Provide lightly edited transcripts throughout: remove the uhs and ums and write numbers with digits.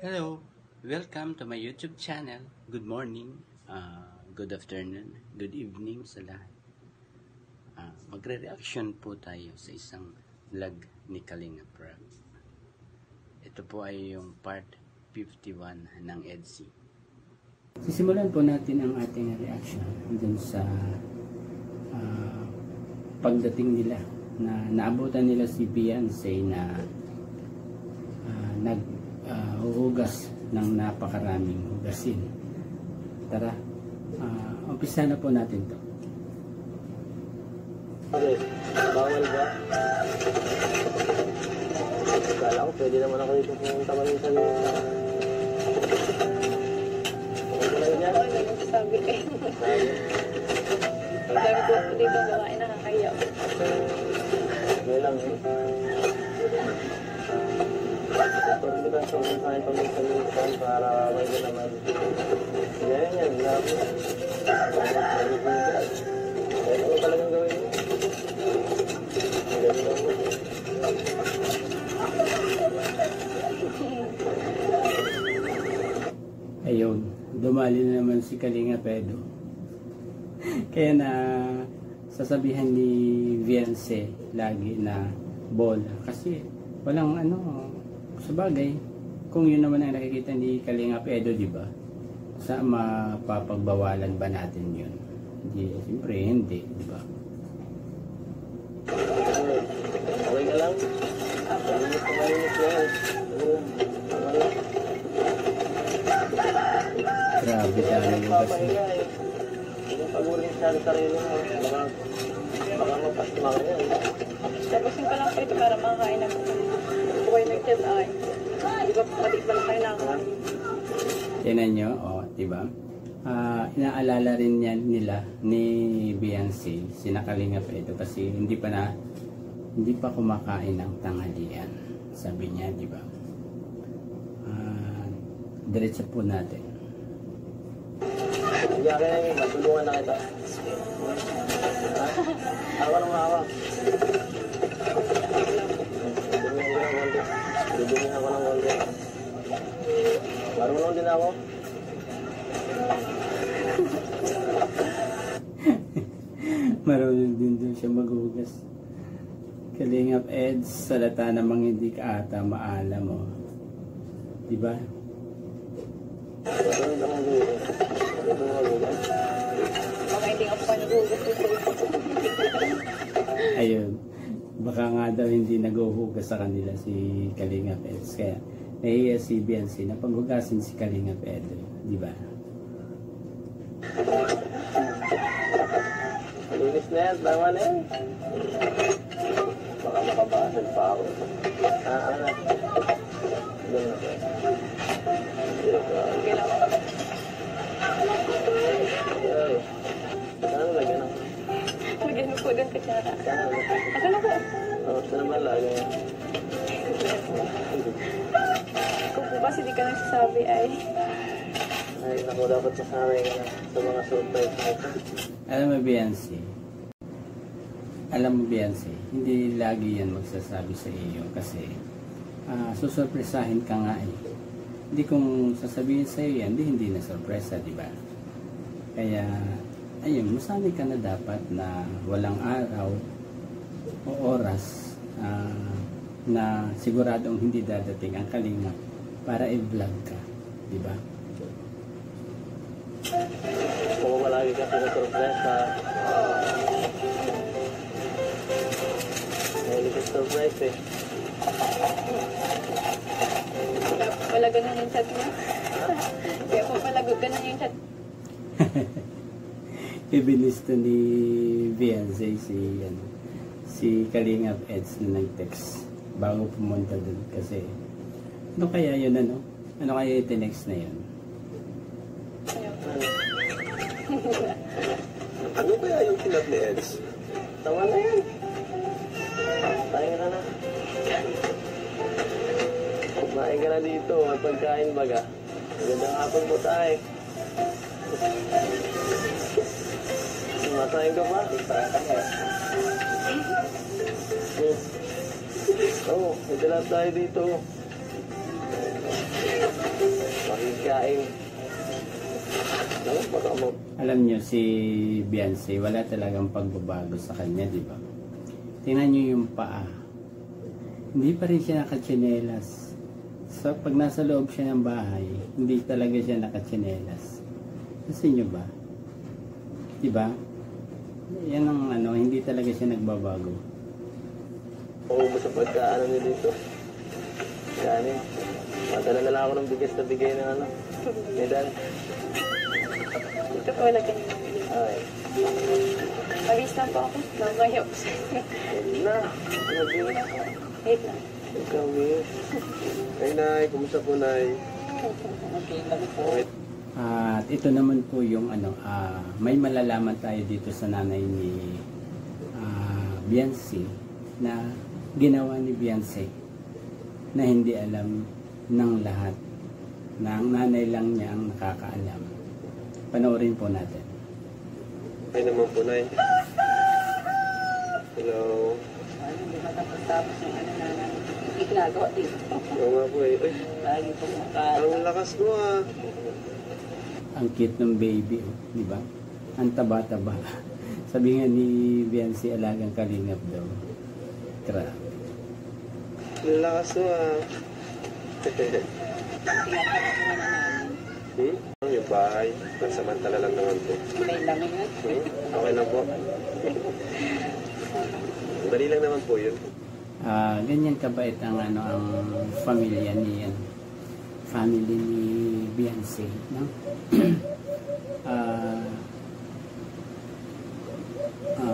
Hello, welcome to my YouTube channel. Good morning, good afternoon, good evening sa lahat. Magre-reaction po tayo sa isang vlog ni Kalinga Prab. Ito po ay yung part 51 ng EDC. Sisimulan po natin ang ating reaction dun sa pagdating nila na naabutan nila si Beyonce na huhugas ng napakaraming hugasin. Tara, umpisa na po natin to. Okay, bawal ba? Kala ko pwede naman ako dito pumunta minsan. Sabi kayo. Sabi ko dito gawain nakakaya. May lang eh. Pwede ka sa usahay paminsan para may naman. Ganyan yan, grabe. Kaya ano talagang gawin mo? Ganyan mo. Ayun, dumali na naman si Kalinga Pedro. Kaya na sasabihan ni Beyonce lagi na bola. Kasi walang sabagay, kung yun naman ang nakikita ni Kalinga Pedro, di ba? Sa mapapagbawalan ba natin yun? Hindi, siyempre hindi, di ba? Okay ka lang? Malinis yan. Grabe tayo yung kasi. Yung pag-uling sa sarili mo, baka mapasma ka yan. Tapusin pa lang po ito para makakain ng buhay ng chat ay. Di ba pati ba na kayo nakakain? Tinan nyo, di ba? Inaalala rin yan nila ni Beyonce, sina Kalinga Pedro, kasi hindi pa kumakain ng tanghalian. Sabi niya, di ba? Diretso po natin. Hindi ka kaya yung matulungan na kita. Awa ng awa. Bibigyan ako ng waldo. Marunong din ako. Marunong din siya maghugas. Kalingap Eds, salata namang hindi ka ata maalam mo. Diba? Marunong din ako. Baka hindi ako pa nagugas dito. Ayun. Baka nga daw hindi naghuhugas sa kanila si Kalinga Eds. Kaya nahiya si Beyonce na paghugasin si Kalinga Pedro. Diba? Malinis na yan. Tama na yan. Baka makabasag pa ako. Ano? Doon na siya. Okay lang. Saan lagyan ako? Lagyan mo po doon katsara. Saan lagyan? Asa na po? Saan ba lagyan? Kung po kasi di ka nagsasabi ay. Ay, naku, dapat masanay ka na sa mga surprise na ito. Alam mo Beyonce, hindi lagi yan magsasabi sa iyo kasi susurpresahin ka nga eh. Hindi kung sasabihin sa iyo yan, hindi na sorpresa, di ba? Kaya, ayun, masanay ka na dapat na walang araw o oras na siguradong hindi dadating ang Kalinga para i-vlog ka, di ba? Kung malagi ka sinusurpresa, mahilig ka surprise eh. Wala ganun yung chat mo. Kaya po pala ganun yung chat. Ibinista ni Beyonce si Kalinga Eds na nag-text bago pumunta dun kasi ano kaya yun ano kaya yung next na yun? Ano kaya yung kinap ni Eds? Tama na yan. Tayo ka na. Kumain ka na dito. May pagkain baga. Magandang hapon po tayo. Matayin ka pa? Oo, may dala tayo dito. mahihain. Ano, baka mo. Alam nyo, si Beyonce, wala talagang pagbabago sa kanya, di ba? Tingnan nyo yung paa. Hindi pa rin siya nakatsinelas. So, pag nasa loob siya ng bahay, hindi talaga siya nakatsinelas. Kasi nyo ba? Di ba? Yan ang ano, hindi talaga siya nagbabago. Oo, sa pagkaano niyo dito. Yan eh. Madala na lang ako ng bigas na bigay ng ano. Medan. Ito po wala ganyan. Ay. Alis lang po ako. Nangayok. Ayun na. Nag-iwas. Wait lang. Ikaw, miss. Ay, Nay. Kumusta po, Nay? Okay lang po. At ito naman po yung ano, may malalaman tayo dito sa nanay ni Beyonce na ginawa ni Beyonce na hindi alam ng lahat, na ang nanay lang niya ang nakakaalam. Panoorin po natin. Ay naman po, Nay. Hello. Ano, hindi matapos-tapos yung ano na ginagawa dito. Oo nga po eh. Ay, Lagi po ang lakas mo ah. Ang cute ng baby, oh, di ba? Ang taba-taba. Sabi nga ni Beyonce, alagang kalingap daw. Grabe. Ang lakas mo ah. Yung bahay. Pansamantala lang naman po. may lamin yun. Okay lang po. Dali lang naman po yun. Ganyan kabait ang ano ang pamilya ni family ni Beyonce, no?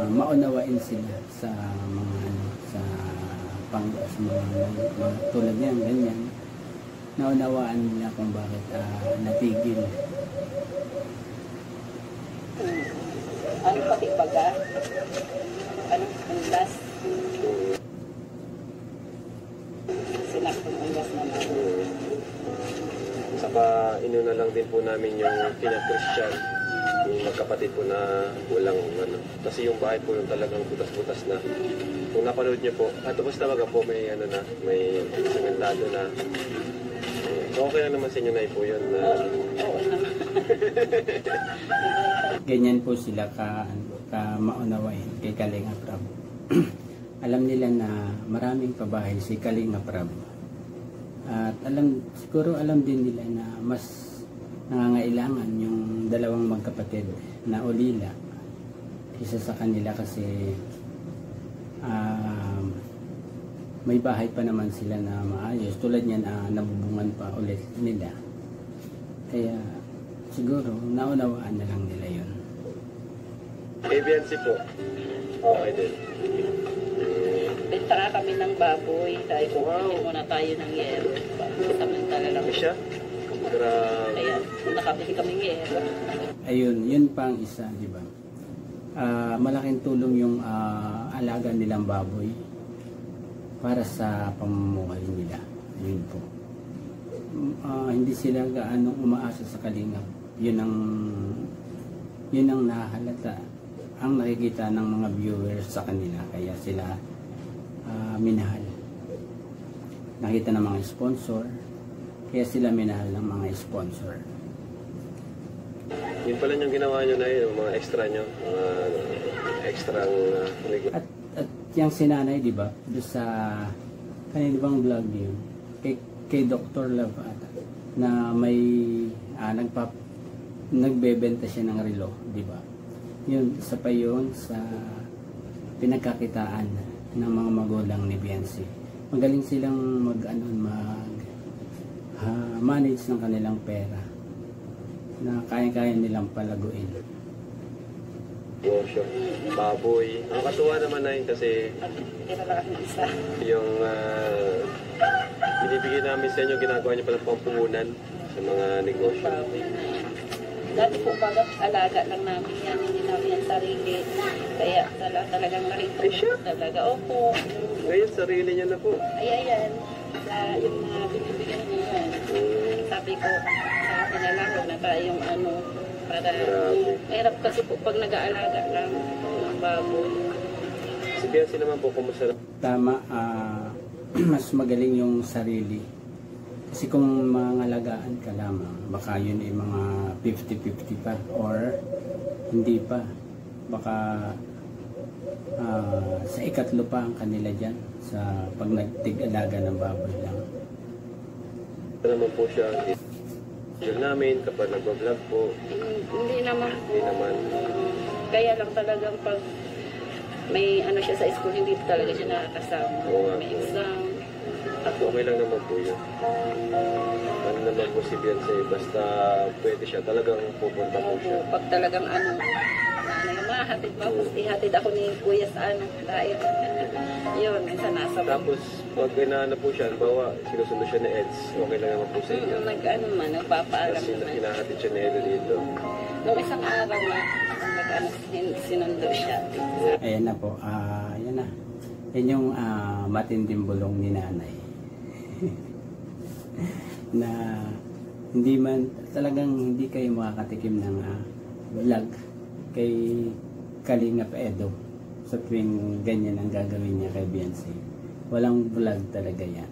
Maunawain sila sa mga ano sa sa mga tulad niyan, ganyan. Naunawaan nila kung bakit natigil. Ano pati baga? Ano? Ang last? Sinaktong ang last naman. Saka inuna lang din po namin yung kina-Christian. Yung magkapatid po na walang ano. Kasi yung bahay po yung talagang butas-butas na. Kung napanood niyo po, tapos talaga po may ano na, may sementado na. Okay na naman sa inyo na po yun. Oo naman. Ganyan po sila ka maunawain kay Kalinga Prab. Alam nila na maraming pabahay si Kalinga Prab. At siguro alam din nila na mas nangangailangan yung dalawang magkapatid na ulila isa sa kanila kasi may bahay pa naman sila na maayos. Tulad niyan, nabubungan pa ulit nila. Kaya siguro naunawaan na lang nila yun. Beyonce po. Okay din. Bintara kami ng baboy. Dahil kung Wow. muna tayo ng yero. Samantala lang. Siya? Grabe. Kaya nakabili kami ng yero. Ayun, yun pa ang isa, di ba? Malaking tulong yung alaga nilang baboy para sa pamumuhay nila. Yun po. Hindi sila gaano umaasa sa kalingap. Yun ang nahahalata, ang nakikita ng mga viewers sa kanila, kaya sila minahal. Nakita ng mga sponsor, kaya sila minahal ng mga sponsor. Yun pala yung ginawa nyo na yun, mga extra nyo, mga extrang At yung sinanay, di ba, doon sa kanina bang vlog niyo, kay Dr. Love ata, na may nagbebenta siya ng relo, di ba? Yun, isa pa yun sa pinagkakitaan ng mga magulang ni Beyonce. Magaling silang manage ng kanilang pera na kaya-kaya nilang palaguin. negosyo. Baboy. Ang katuwa naman na yun kasi yung binibigay namin sa inyo, ginagawa niyo palang pampuhunan sa mga negosyo. Dati po baga, alaga lang namin yan, hindi namin yan sarili. Kaya talagang nakita talaga. Opo. Ngayon, sarili niya na po. Ayan. Yung mga binibigyan niyo yan. Sabi ko, sa akin na lang, huwag na tayong para mahirap kasi po pag nag-aalaga lang ng baboy. Si Beyonce naman po, kumusta na? Tama, mas magaling yung sarili Kasi kung mangalagaan ka lamang, baka yun ay mga 50-50 pa or hindi pa. Baka sa ikatlo pa ang kanila dyan sa pag nagtig-alaga ng baboy lang. Ano naman po siya, yun namin kapag nag-vlog po, Hindi naman po. hindi naman. Kaya lang talagang pag may ano siya sa school, hindi talaga siya nakakasama. Oo nga. May exam. Okay lang naman po yun. Ano naman po si Beyonce, basta pwede siya, talagang pupunta po siya. Pag talagang ano, mahatid pa ako, ihatid ako ni Kuya sa ano, dahil yun, minsan nasa Tapos, pag inaano po siya, bawa, sinusundo siya ni Eds, okay lang naman po sa inyo. nag-ano man, nagpapaalam Kasi naman. hinahatid siya ni Edo dito. Nung isang araw na, nag-ano, sinundo siya. Ayan na po, yan na. Yan yung matinding bulong ni nanay. Na hindi man, talagang hindi kayo makakatikim ng vlog kay Kalingap Edo sa tuwing ganyan ang gagawin niya kay Beyonce. Walang vlog talaga yan.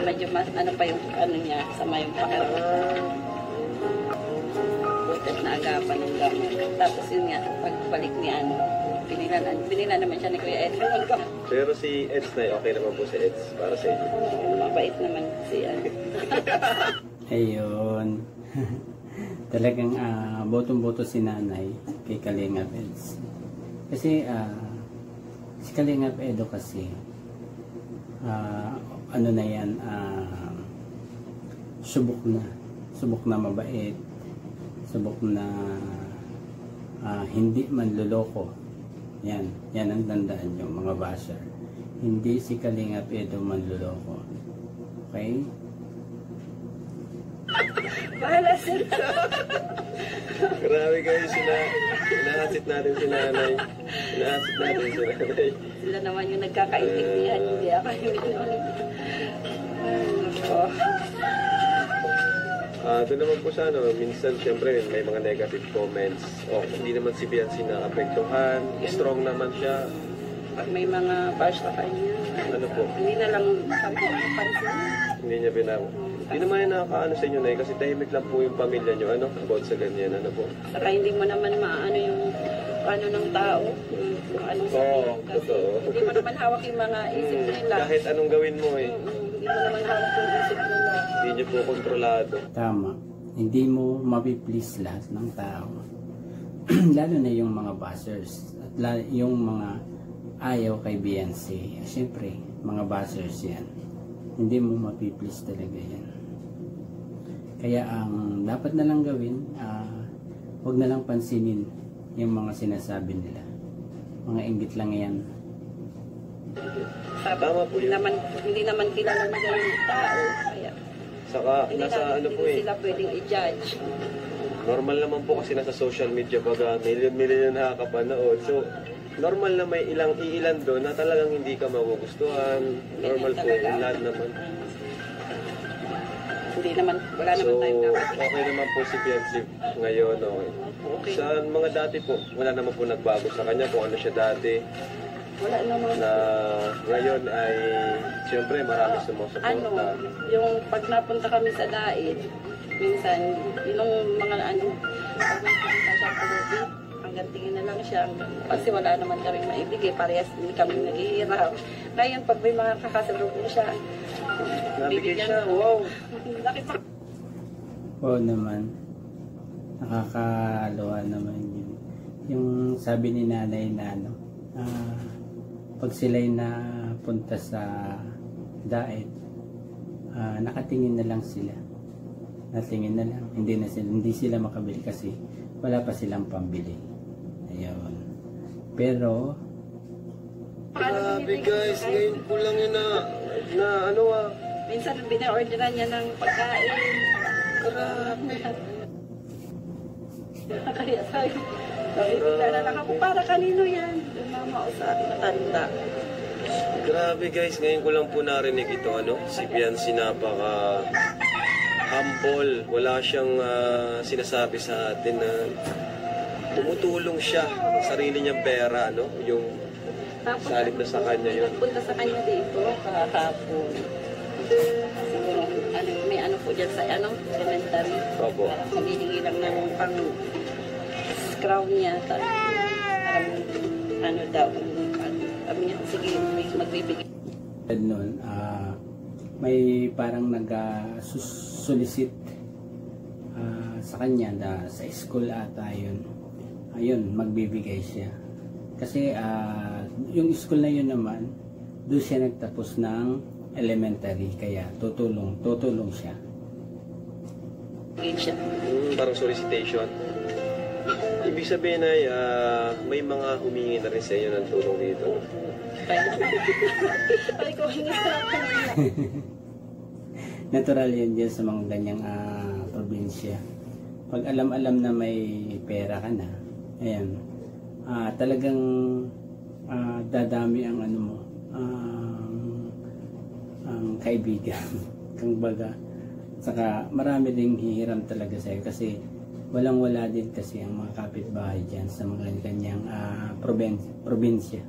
Medyo mas, ano pa yung ano niya, sama yung pakiramdam. Butit na agapan ng gamot. Tapos yun nga, pagbalik ni ano, pinila naman siya ni Kuya Ed. Pero si Eds na okay naman po si Eds para sa inyo. Mabait naman siya. Ayun. Talagang botong-boto si nanay kay Kalingap Eds. Kasi si Kalingap Edo kasi ano na yan, subok na mabait, subok na hindi manloloko. Yan ang tandaan nyo mga basher. Hindi si Kalingap Edo manloloko. Okay? Bahala sila. Grabe guys, hinahatid natin si nanay. Hinahatid natin si nanay. Sila naman yung nagkakaintindihan, hindi ako yung Doon naman po sa ano, minsan syempre may mga negative comments. Hindi naman si Beyonce na apektuhan. Strong naman siya. pag may mga bash sa kanya, Ano po? hindi na lang sabi ko, mapansin. Hindi niya Hindi naman yung nakakaano sa inyo na kasi tahimik lang po yung pamilya nyo. Ano? About sa ganyan. Ano po? Saka hindi mo naman maano yung ano ng tao, yung anong sabihin. Kasi totoo. hindi mo naman hawak yung mga isip nila. Kahit anong gawin mo eh. Hindi mo naman hawak yung isip nila. Hindi nyo po kontrolado. Tama. Hindi mo mapiplease lahat ng tao. Lalo na yung mga buzzers. At yung mga ayaw kay Beyonce. Siyempre, mga buzzers yan. Hindi mo mapiplease talaga yan. Kaya ang dapat na lang gawin, huwag na lang pansinin yung mga sinasabi nila. Mga inggit lang yan. Tama po yun. Hindi naman kilala na gano'n yung tao. Kaya Saka nasa ano po hindi eh. sila pwedeng i-judge. Normal naman po kasi nasa social media pag million nakakapanood. So, normal na may ilan doon na talagang hindi ka magugustuhan. Normal po yung lahat naman. Hindi naman, wala So, naman tayong dapat. okay naman po si Beyonce ngayon. Okay. Sa mga dati po, wala naman po nagbago sa kanya kung ano siya dati. Wala naman. Na ngayon ay, siyempre marami sumusuporta. Ano, yung pag napunta kami sa Daid, minsan, yung mga ano, pag napunta siya sa lobby, hanggang tingin na lang siya. Kasi wala naman kaming maibigay, parehas hindi kami naghihirap. Ngayon, pag may mga kakasalubong siya, Nabigay siya, wow! laki pa. Oo naman. Nakakaluwa naman yun. Yung sabi ni nanay na ano, pag sila'y napunta sa Daid, nakatingin na lang sila. Natingin na lang. Hindi sila makabili kasi wala pa silang pambili. Ayun. Pero, Grabe guys, ngayon ko lang yun na ano Minsan, bina-orderan niya ng pagkain. Grabe. Kaya sabi ko na lang ako, para kanino yan? Yung mama o sa akin, matanda. Grabe guys, ngayon ko lang po narinig ito, si Beyonce napaka humble. Wala siyang sinasabi sa atin na tumutulong siya sa sarili niyang pera, yung Tapos, salib na sa kanya yun. nagpunta sa kanya dito, kahapon. Siguro, may ano po dyan sa elementary. Opo. Maghihingi lang ng pang crown niya. Parang ano daw. Sabi niya, sige, magbibigay. Noon, may parang nag-solicit sa kanya sa school ata yun. Ayun, magbibigay siya. Kasi yung school na yun naman, doon siya nagtapos ng elementary, kaya tutulong siya. Siya. Parang solicitation. Ibig sabihin ay may mga humingi na rin sa inyo ng tulong dito. Ay, ko hingi sa akin. Natural yan dyan sa mga ganyang probinsya. Pag alam-alam na may pera ka na, ayan, talagang dadami ang ano mo, ang kaibigan, kang baga. Saka marami ding hihiram talaga sa'yo kasi walang-wala din kasi ang mga kapitbahay dyan sa mga ganyang probinsya.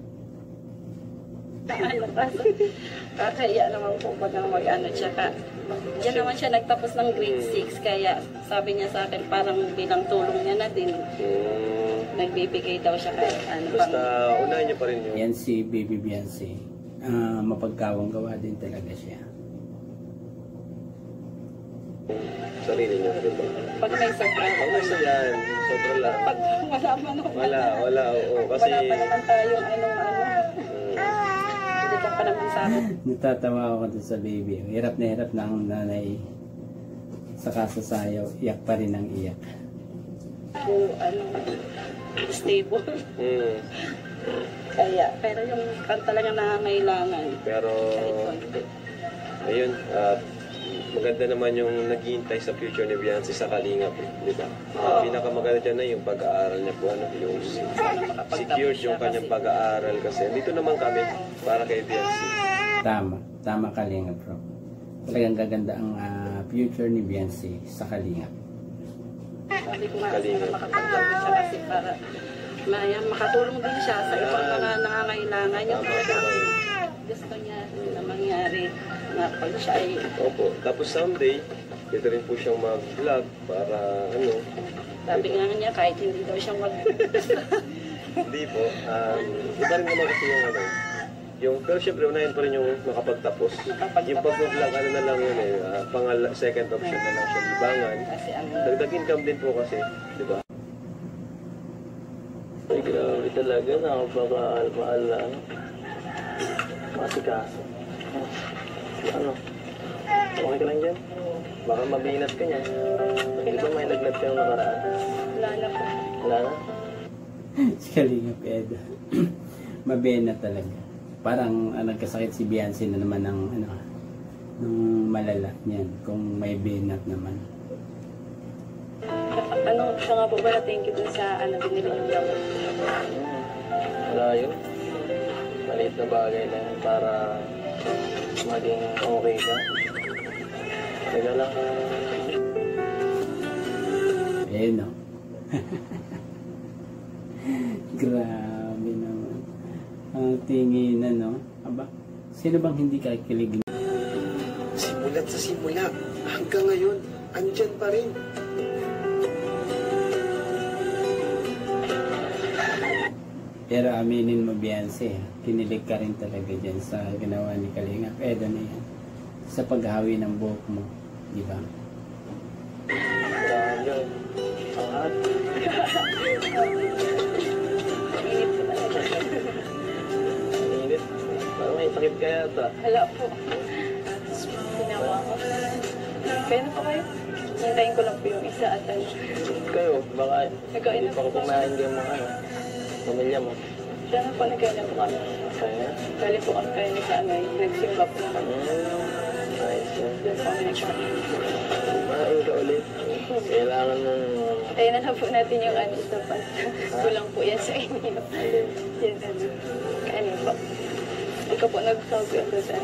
Ano kaso, kakaya naman po pag mag-ano siya ka. Diyan naman siya nagtapos ng grade 6, kaya sabi niya sa akin parang bilang tulong niya na din. Nagbibigay daw siya kahit ano pang... Basta unahin niyo pa rin yung... Yan si Baby Beyonce, mapagkawang gawa din talaga siya. Sarili niyo, diba? Pag may sobra. Pag may yan, sobra lang. Pag wala man ako. Wala, oo. Kasi... Wala pa naman tayong ano. Hindi ka pa naman sa akin. Natatawa ako dun sa baby. Hirap na ang nanay sa kasasayaw. Iyak pa rin ang iyak. Po, stable. Kaya, pero yung kan talaga nangangailangan. Pero, ayun, maganda naman yung naghihintay sa future ni Beyonce sa Kalingap, di ba? Pinakamaganda dyan na yung pag-aaral niya po, yung secured yung kanyang pag-aaral kasi dito naman kami para kay Beyonce. Tama Kalingap, bro. Talagang gaganda ang future ni Beyonce sa Kalingap. Sabi ko nga, sana makapagtapos siya kasi para makatulong din siya sa ibang mga nangangailangan. Yung talagang gusto niya na mangyari na pag siya ay... Opo. Tapos someday, dito rin po siyang mag-vlog para ano. Sabi nga niya, kahit hindi daw siya Hindi po. Iba rin naman kasi yung ano. Pero syempre, unahin pa rin yung makapagtapos. Yung pag-vlog, ano na lang yun second option na lang siya, libangan. Dagdag income din po kasi, di ba? Ay, grabe talaga. Nakapagmahal na masikaso. Ano? Okay ka lang dyan? Baka mabinat ka niya. Di ba may lagnat ka yung nakaraan? Wala na po. Wala na? Si Kalingap Ed. Mabena talaga. Parang nagkasakit si Beyonce na naman ng malala niyan kung may benat naman. Siya nga po ba na thank you dun sa binili yung gamot? Wala yun. Maliit na bagay na yun para maging okay ka. Teka lang. No? Grabe naman. Ang tingin na, no? Aba, sino bang hindi kakilig? Simulat sa simula, hanggang ngayon, andyan pa rin. Pero aminin mo, Beyonce, kinilig ka rin talaga dyan sa ginawa ni Kalingap Edo na yan. Sa paghawi ng buhok mo, di ba? Grabe. Angat. Init. Parang may sakit ka yata. Wala po. Ginawa ko. Kaya na po kayo? Hintayin ko lang po yung isa at Kayo, baka Nagkain hindi na pa po ko kumain yung mga pamilya mo. siya na po nagkain na po kami. Kaya? Kali po kami kayo sa nagsimba po kami. Nice yan. Doon po kami nagkain. Kumain ka ulit. Kailangan mong... Tayo na lang po natin yung sa pasta. Kulang po yan sa inyo. Yan, kainin po. Ikaw po nagsabi ako sa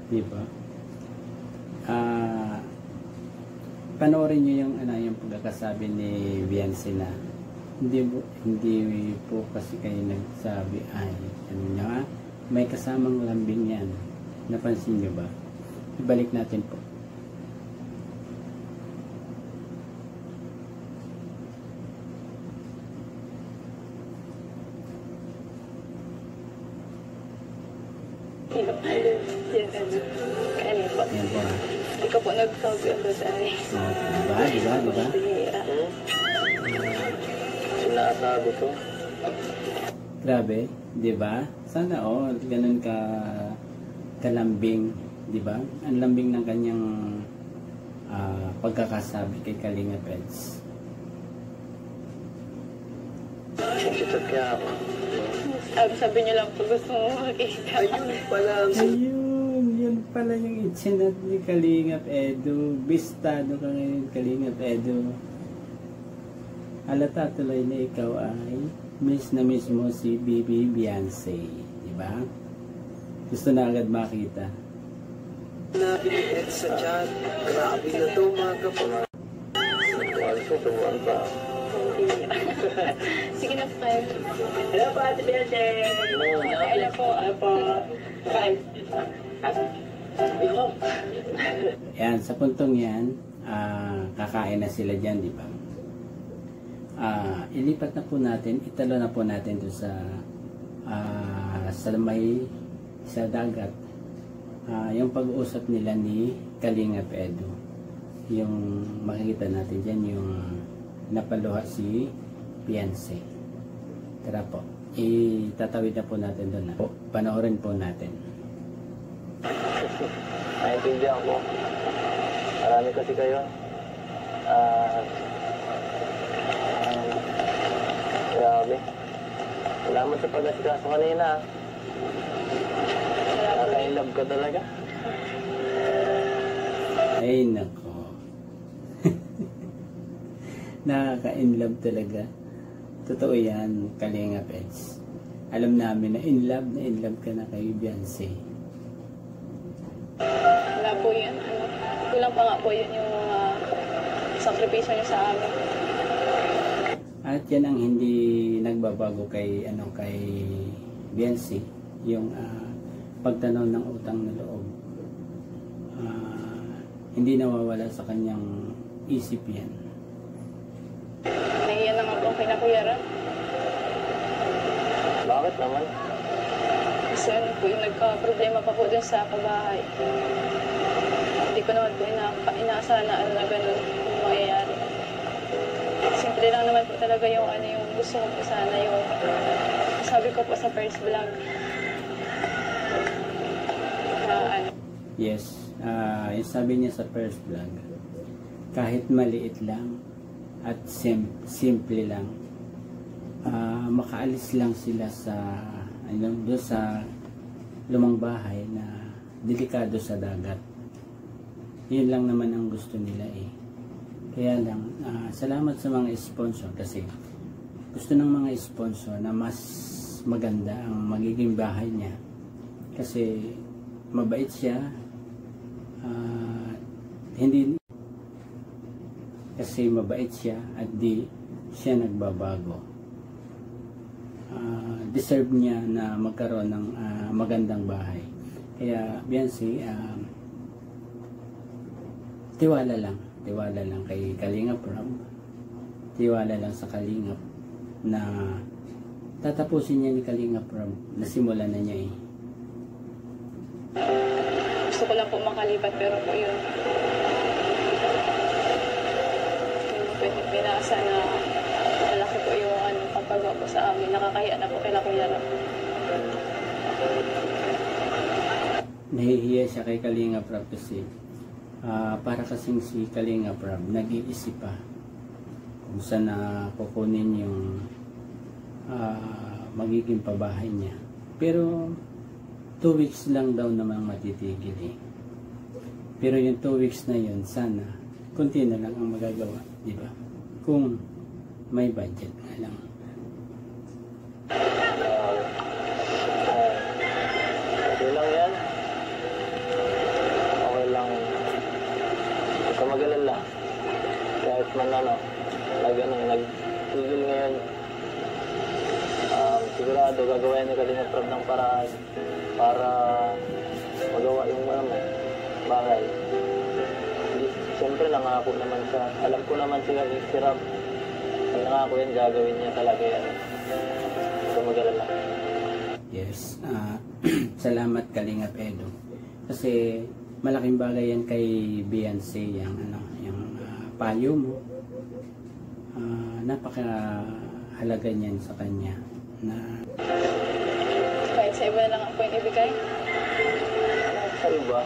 Di ba? Panoorin nyo yung pagkakasabi ni Beyonce na hindi po kasi kayo nagsabi ay ano nga, may kasamang lambing yan. Napansin nyo ba? Ibalik natin po. Yes, ano. Kaano po. Ayan po ha. Hindi ko po nagsabi ang basahe. Diba? Bihira. Sinasabi ko. Grabe, di ba? Sana ganun ka kalambing, di ba? Ang lambing ng kanyang pagkakasabi kay Kalinga Peds. Chat kaya ako. Sabi niyo lang po gusto mo makita. Ayun, yun pala yung itsinat ni Kalingap Edu. Bistado ka ngayon, Kalingap Edu. Halata tuloy na ikaw ay miss na miss mo si Bibi Beyonce, di ba? Gusto na agad makita. Sinabi ni Ed sa chat, grabe na to mga kapatid. Tuwan pa. Sige na po kayo. Hello po, Ate Beyonce. Hello po. Hello po. Kain. Yan, sa puntong yan, kakain na sila dyan, di ba? Ilipat na po natin, italo na po natin doon sa dagat. Yung pag-uusap nila ni Kalingap Edu. Yung makikita natin dyan, yung napaluha si Beyonce. Tara po, itatawid na po natin doon. Panoorin po natin. Naintindihan ko. Marami kasi kayo. Grabe. Salamat sa pag-asikaso kanina. Nakaka-inlove ka talaga. Ay, nako. Nakaka-inlove talaga. Totoo yan, Kalinga Peds. Alam namin na in love ka na kay Beyonce. Wala po yun. Kulang pa nga po yun yung sakripisyo niyo sa amin. At yan ang hindi nagbabago kay Beyonce, yung pagtanaw ng utang na loob. Hindi nawawala sa kanyang isip yan. Nahiyan na nga po ang kinakuyaran. Bakit naman? Kasi ano po yung nagka-problema pa po dun sa kabahay. Hindi ko naman po inaasahan na na ganun yung mangyayari. Simple lang naman po talaga yung yung gusto ko po sana yung sabi ko po sa first vlog. Yes, yung sabi niya sa first vlog, kahit maliit lang at simple lang, makaalis lang sila sa doon sa lumang bahay na delikado sa dagat. Yun lang naman ang gusto nila eh. Kaya lang, salamat sa mga sponsor kasi gusto ng mga sponsor na mas maganda ang magiging bahay niya. Kasi mabait siya, kasi mabait siya at di siya nagbabago. Deserve niya na magkaroon ng magandang bahay. Kaya Beyonce, tiwala lang kay Kalingap Rob, tiwala lang sa Kalingap na tatapusin niya ni Kalingap Rob, nasimulan na niya eh. Gusto ko lang po makalipat pero po yun. Yung pinasa na malaki po yung pagpagawa po sa amin. Nakakahiya na po kay Kuya Ram. Nahihiya siya kay Kalingap Rob kasi para kasing si Kalingap Rob nag-iisip pa kung saan na kukunin yung magiging pabahay niya. Pero 2 weeks lang daw naman matitigil eh. Pero yung 2 weeks na yun, sana konti na lang ang magagawa, di ba? Kung may budget nga lang. Okay lang yan. Okay lang. Huwag ka mag-alala. Kahit man nagtigil ngayon, sigurado gagawin ni Kalingap Rob ng paraan para magawa bagay. Hindi, siyempre nangako naman siya. Alam ko naman si Rob. Pag nangako yan, gagawin niya talaga yan. Huwag mag-alala. Yes. Salamat Kalingap Edo. Kasi malaking bagay yan kay Beyonce, yung payo mo. Napakahalaga niyan sa kanya na Kahit sa iba lang ang pwede ibigay. Sa iba,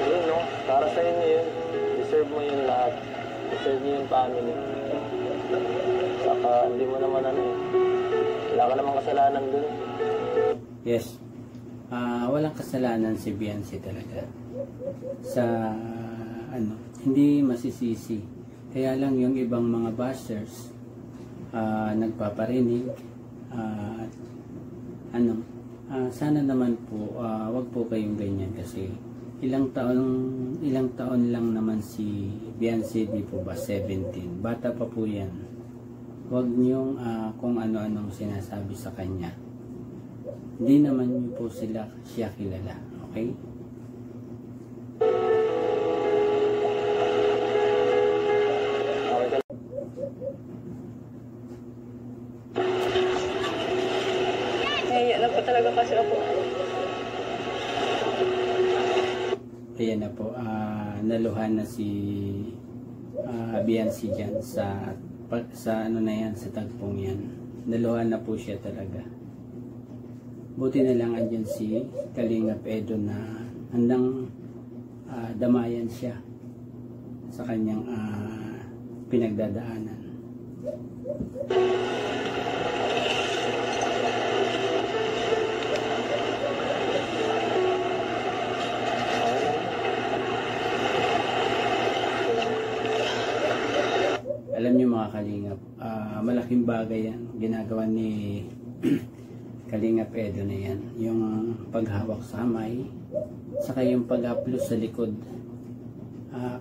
yun no, para sa inyo yun. Deserve mo yun lahat. Deserve niyo yung family. Saka hindi mo naman wala ka namang kasalanan dun. yes. Walang kasalanan si Beyonce talaga. Sa hindi masisisi. Kaya lang yung ibang mga bashers nagpaparinig sana naman po wag po kayong ganyan kasi ilang taon lang naman si Beyonce, di po ba 17, bata pa po yan. Wag niyong kung ano-anong sinasabi sa kanya, hindi naman niyo po siya kilala, okay? Kaya lang po talaga kasi ako. Ayan na po, naluhan na si Beyonce dyan sa sa tagpong yan. Naluhan na po siya talaga. Buti na lang andyan si Kalingap Edo na handang damayan siya sa kanyang pinagdadaanan. Alam niyo mga Kalingap, malaking bagay yan ginagawa ni Kalingap Edo na yan, yung paghawak sa kamay saka yung pag-upload sa likod,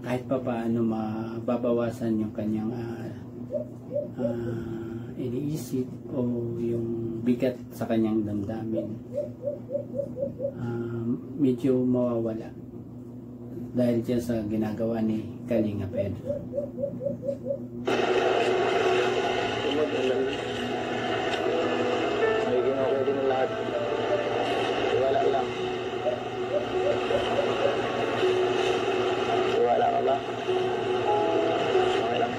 kahit pa paano mababawasan yung kanyang iniisip o yung bigat sa kanyang damdamin, medyo mawawala dahil dyan sa ginagawa ni Kalingap Edo. Magiging okay din ang lahat. Tiwala lang. Tiwala ka ba? Okay lang.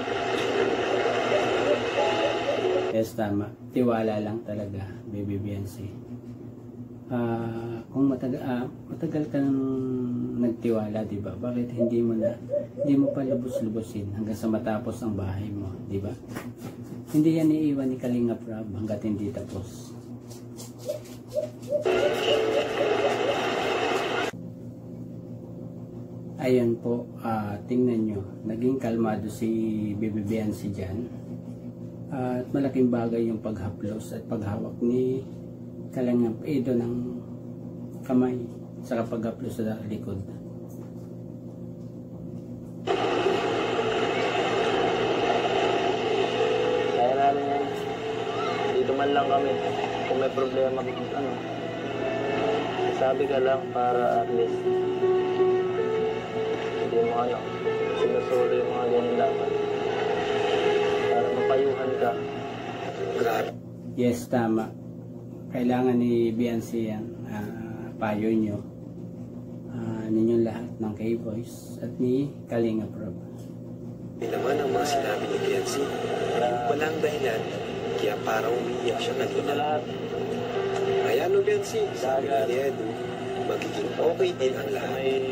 Yes, tama. Tiwala lang talaga, Baby Beyonce. Kung matagal ka nang nagtiwala, di ba? Bakit hindi mo pa lubos-lubosin hanggang sa matapos ang bahay mo, di ba? Hindi yan iiwan ni Kalingap Rob hanggat hindi tapos. Ayan po, tingnan nyo, naging kalmado si Baby Beyonce dyan. At malaking bagay yung paghaplos at paghawak ni Kalingap Edo ng kamay sa paghaplos sa likod. Kaya namin yan. Dito man lang kami. Kung may problema, sabi ka lang para at least hindi mo sinusulo yung mga ganyan dapat. Para mapayuhan ka. Grabe. Yes, tama. Kailangan ni Beyonce yan, payo nyo, ninyong lahat ng K-Boys at ni Kalingap Rob. May naman ang mga sinabi ni Beyonce. Yung palang dahilan, kaya parang umiiyak siya Ito na kanina. lahat. Kaya no Beyonce, sabi ni Edo, magiging okay din ang lahat. May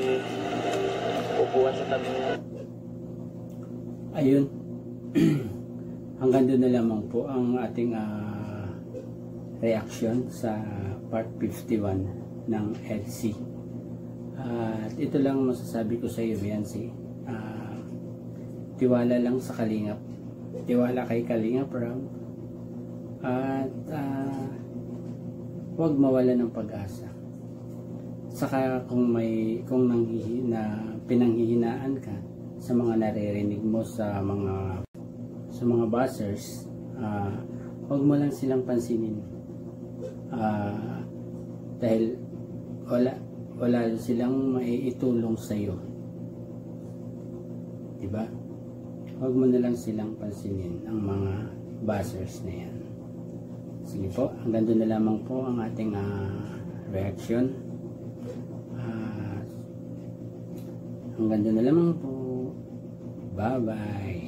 upuan sa tabi mo. Ayun. Hanggang doon na lamang po ang ating reaction sa part 51 ng EDC. At ito lang masasabi ko sa iyo, Beyonce. Tiwala lang sa Kalingap. Tiwala kay Kalingap Rob. At huwag mawala ng pag-asa. Saka kung pinanghihinaan ka sa mga naririnig mo sa mga buzzers, huwag mo lang silang pansinin. Dahil wala silang maiitulong sa iyo. Diba? Huwag mo na lang silang pansinin ang mga buzzers na yan. Sige po, hanggang doon na lamang po ang ating reaction. Hanggang doon na lamang po. Bye-bye.